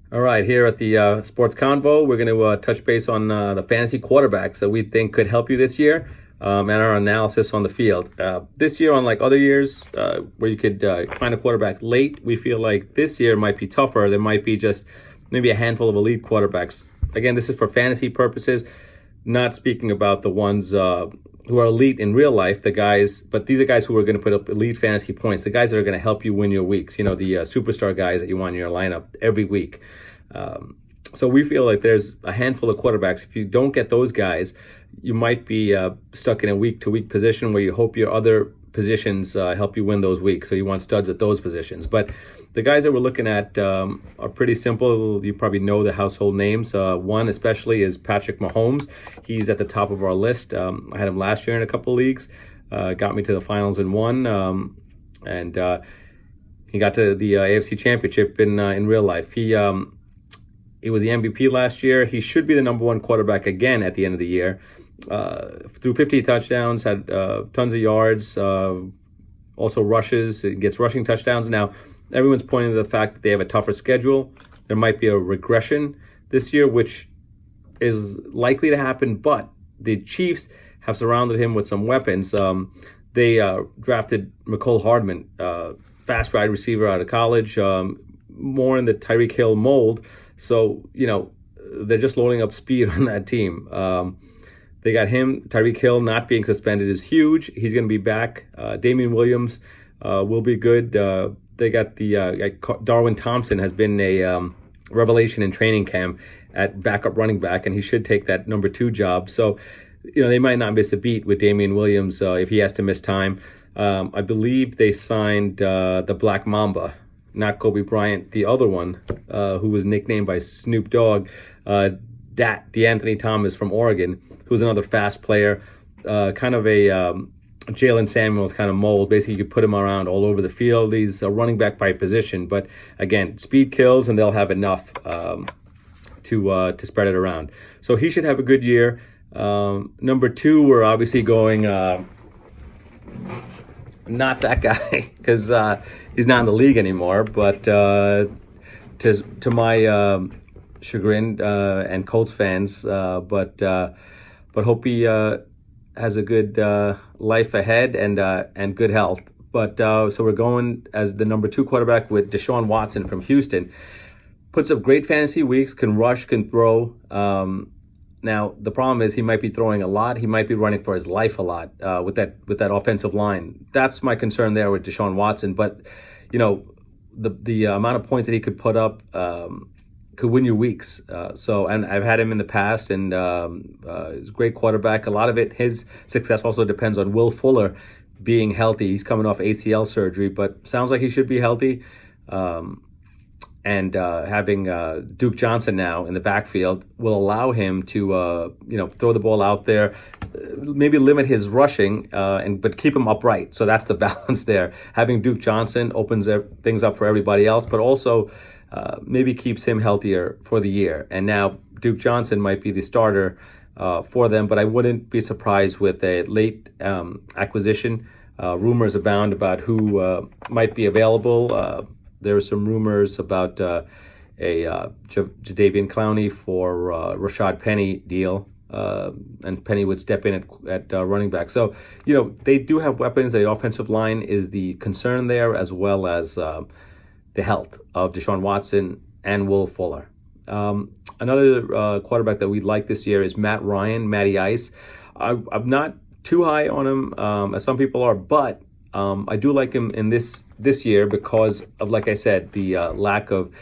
All right, here at the Sports Convo, we're going to touch base on the fantasy quarterbacks that we think could help you this year and our analysis on the field. This year, unlike other years where you could find a quarterback late, we feel like this year might be tougher. There might be just maybe a handful of elite quarterbacks. Again, this is for fantasy purposes, not speaking about the ones who are elite in real life, the guys, but these are guys who are going to put up elite fantasy points, the guys that are going to help you win your weeks, the superstar guys that you want in your lineup every week. So we feel like there's a handful of quarterbacks. If you don't get those guys, you might be stuck in a week-to-week position where you hope your other positions help you win those weeks. So you want studs at those positions. But the guys that we're looking at are pretty simple. You probably know the household names. One especially is Patrick Mahomes. He's at the top of our list. I had him last year in a couple of leagues. Got me to the finals and won. And he got to the AFC Championship in real life. He was the MVP last year. He should be the number one quarterback again at the end of the year. Threw 50 touchdowns, had tons of yards, also rushes, gets rushing touchdowns. Now, everyone's pointing to the fact that they have a tougher schedule. There might be a regression this year, which is likely to happen, but the Chiefs have surrounded him with some weapons. They drafted McCole Hardman, fast wide receiver out of college, more in the Tyreek Hill mold. So, they're just loading up speed on that team. They got him. Tyreek Hill not being suspended is huge. He's going to be back. Damian Williams will be good. They got the Darwin Thompson has been a revelation in training camp at backup running back, and he should take that number 2 job. So, they might not miss a beat with Damian Williams if he has to miss time. I believe they signed the Black Mamba, not Kobe Bryant, the other one, who was nicknamed by Snoop Dogg, DeAnthony Thomas from Oregon, who's another fast player, kind of a Jalen Samuels kind of mold. Basically, you could put him around all over the field. He's a running back by position, but again, speed kills, and they'll have enough to spread it around. So he should have a good year. Number 2, we're obviously going not that guy because he's not in the league anymore. But to my chagrin and Colts fans, but hope he has a good life ahead and good health. But so we're going as the number 2 quarterback with Deshaun Watson from Houston. Puts up great fantasy weeks, can rush, can throw. Now the problem is he might be throwing a lot. He might be running for his life a lot with that offensive line. That's my concern there with Deshaun Watson. But the amount of points that he could put up could win you weeks. And I've had him in the past, and he's a great quarterback. A lot of his success also depends on Will Fuller being healthy. He's coming off ACL surgery, but sounds like he should be healthy. And having Duke Johnson now in the backfield will allow him to throw the ball out there, maybe limit his rushing, but keep him upright. So that's the balance there. Having Duke Johnson opens things up for everybody else, but also maybe keeps him healthier for the year. And now Duke Johnson might be the starter for them, but I wouldn't be surprised with a late acquisition. Rumors abound about who might be available. There are some rumors about a Jadeveon Clowney for Rashad Penny deal, and Penny would step in at running back. So, they do have weapons. The offensive line is the concern there, as well as the health of Deshaun Watson and Will Fuller. Another quarterback that we like this year is Matty Ice. I'm not too high on him, as some people are, but I do like him in this year because of, like I said, the lack of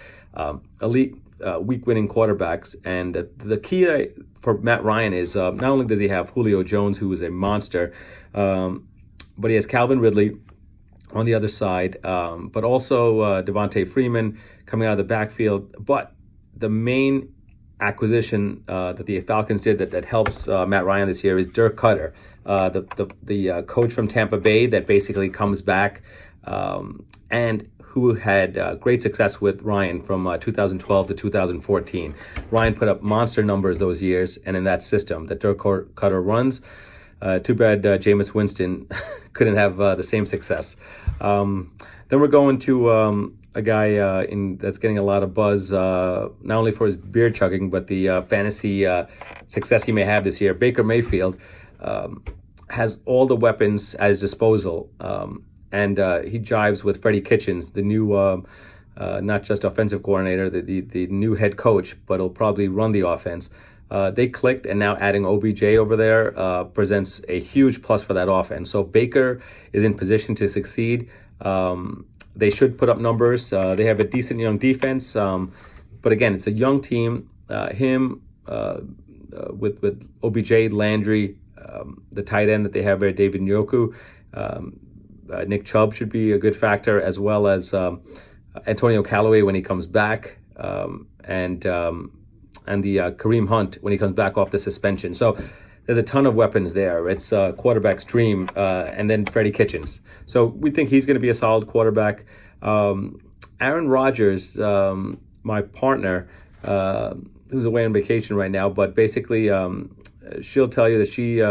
elite week-winning quarterbacks. And the key for Matt Ryan is not only does he have Julio Jones, who is a monster, but he has Calvin Ridley on the other side, but also Devontae Freeman coming out of the backfield. But the main acquisition that the Falcons did that helps Matt Ryan this year is Dirk Cutter, the coach from Tampa Bay that basically comes back and who had great success with Ryan from 2012 to 2014. Ryan put up monster numbers those years, and in that system that Dirk Cutter runs. Too bad Jameis Winston couldn't have the same success. Then we're going to a guy that's getting a lot of buzz, not only for his beer chugging, but the fantasy success he may have this year. Baker Mayfield has all the weapons at his disposal, and he jives with Freddie Kitchens, the new not just offensive coordinator, the new head coach, but he'll probably run the offense. They clicked, and now adding OBJ over there presents a huge plus for that offense. So Baker is in position to succeed. They should put up numbers. They have a decent young defense, but again, it's a young team. With OBJ, Landry, the tight end that they have there, David Njoku, Nick Chubb should be a good factor, as well as Antonio Callaway when he comes back, and the Kareem Hunt when he comes back off the suspension. So there's a ton of weapons there. It's quarterback's dream, and then Freddie Kitchens. So we think he's going to be a solid quarterback. Aaron Rodgers, my partner, who's away on vacation right now, but basically she'll tell you that she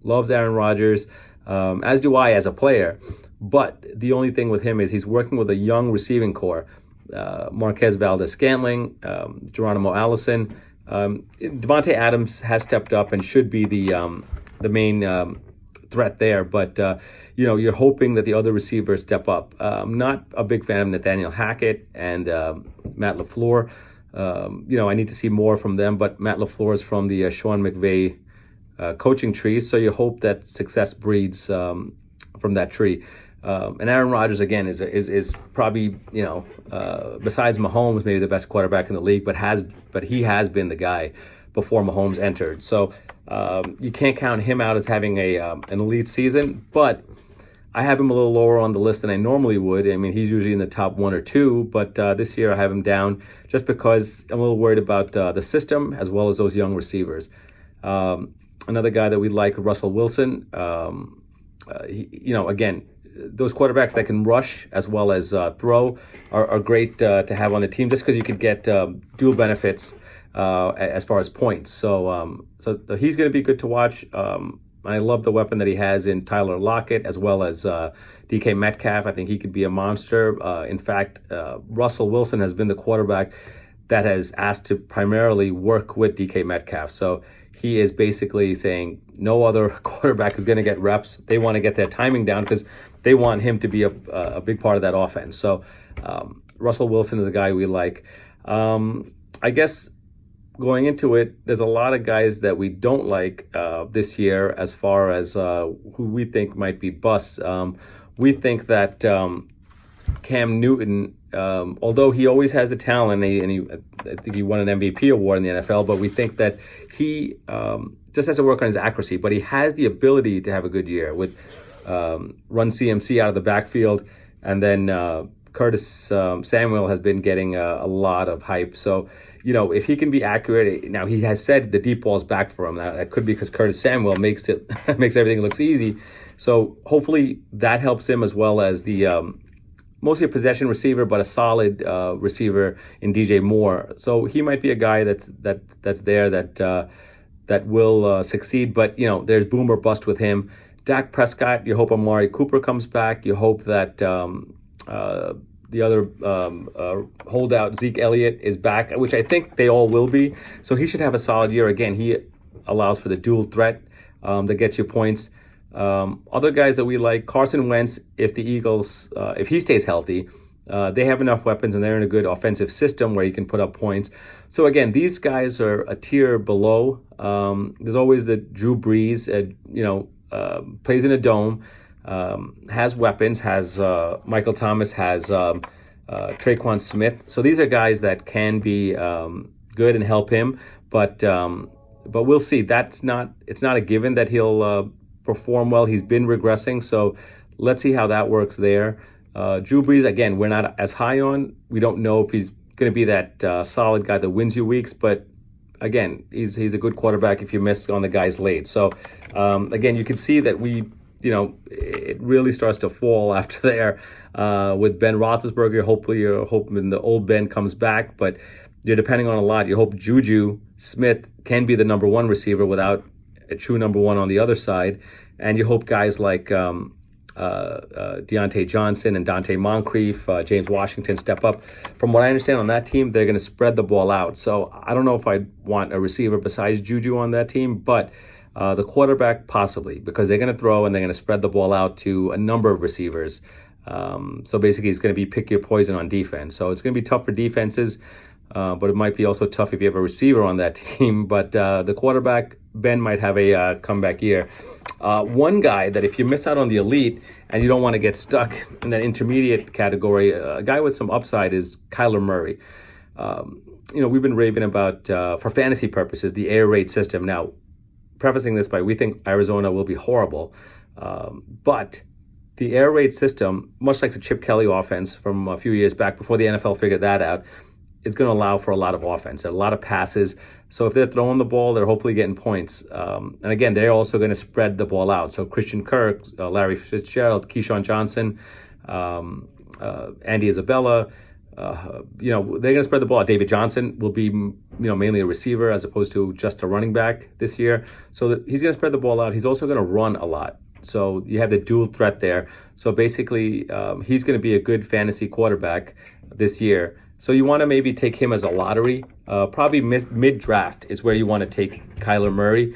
loves Aaron Rodgers, as do I as a player. But the only thing with him is he's working with a young receiving core. Marquez Valdez-Scantling, Geronimo Allison. Devontae Adams has stepped up and should be the main threat there, but you're hoping that the other receivers step up. I'm not a big fan of Nathaniel Hackett and Matt LaFleur. I need to see more from them, but Matt LaFleur is from the Sean McVay coaching tree, so you hope that success breeds from that tree. And Aaron Rodgers again is probably besides Mahomes maybe the best quarterback in the league, but he has been the guy before Mahomes entered. So you can't count him out as having an elite season, but I have him a little lower on the list than I normally would. I mean, he's usually in the top 1 or 2, but this year I have him down just because I'm a little worried about the system as well as those young receivers. Another guy that we like, Russell Wilson. Again, those quarterbacks that can rush as well as throw are great to have on the team, just because you could get dual benefits as far as points. So he's going to be good to watch. I love the weapon that he has in Tyler Lockett as well as DK Metcalf. I think he could be a monster. In fact, Russell Wilson has been the quarterback that has asked to primarily work with DK Metcalf. So he is basically saying no other quarterback is going to get reps. They want to get their timing down because they want him to be a big part of that offense. So Russell Wilson is a guy we like. I guess going into it, there's a lot of guys that we don't like this year as far as who we think might be busts. We think that Cam Newton, although he always has the talent, I think he won an MVP award in the NFL, but we think that he just has to work on his accuracy, but he has the ability to have a good year with run CMC out of the backfield, and then Curtis Samuel has been getting a lot of hype. So, if he can be accurate, now he has said the deep ball's back for him. That could be because Curtis Samuel makes everything looks easy. So hopefully that helps him, as well as the mostly a possession receiver, but a solid receiver in DJ Moore. So he might be a guy that's there that will succeed. But there's boom or bust with him. Dak Prescott, you hope Amari Cooper comes back. You hope that the other holdout, Zeke Elliott, is back, which I think they all will be. So he should have a solid year. Again, he allows for the dual threat that gets you points. Other guys that we like, Carson Wentz, if the Eagles, if he stays healthy, they have enough weapons and they're in a good offensive system where he can put up points. So again, these guys are a tier below. There's always the Drew Brees, plays in a dome, has weapons, has Michael Thomas, has Traquan Smith. So these are guys that can be good and help him, but we'll see. It's not a given that he'll perform well. He's been regressing, so let's see how that works there. Drew Brees, again, we're not as high on. We don't know if he's going to be that solid guy that wins you weeks, but again, he's a good quarterback if you miss on the guys late. So again, you can see that it really starts to fall after there with Ben Roethlisberger. Hopefully you're hoping the old Ben comes back, but you're depending on a lot. You hope Juju Smith can be the number one receiver without a true number one on the other side. And you hope guys like Deontay Johnson and Dante Moncrief, James Washington step up. From what I understand on that team, they're going to spread the ball out. So I don't know if I want a receiver besides Juju on that team, but the quarterback possibly, because they're going to throw and they're going to spread the ball out to a number of receivers. So basically, it's going to be pick your poison on defense. So it's going to be tough for defenses, but it might be also tough if you have a receiver on that team. But the quarterback, Ben, might have a comeback year. One guy that if you miss out on the elite and you don't want to get stuck in that intermediate category, a guy with some upside is Kyler Murray. We've been raving about, for fantasy purposes, the air raid system. Now, prefacing this by we think Arizona will be horrible, but the air raid system, much like the Chip Kelly offense from a few years back before the NFL figured that out, is going to allow for a lot of offense, a lot of passes. So if they're throwing the ball, they're hopefully getting points. And again, they're also going to spread the ball out. So Christian Kirk, Larry Fitzgerald, Keyshawn Johnson, Andy Isabella, they're going to spread the ball out. David Johnson will be, mainly a receiver as opposed to just a running back this year. So he's going to spread the ball out. He's also going to run a lot. So you have the dual threat there. So basically, he's going to be a good fantasy quarterback this year. So you want to maybe take him as a lottery. Probably mid-draft is where you want to take Kyler Murray.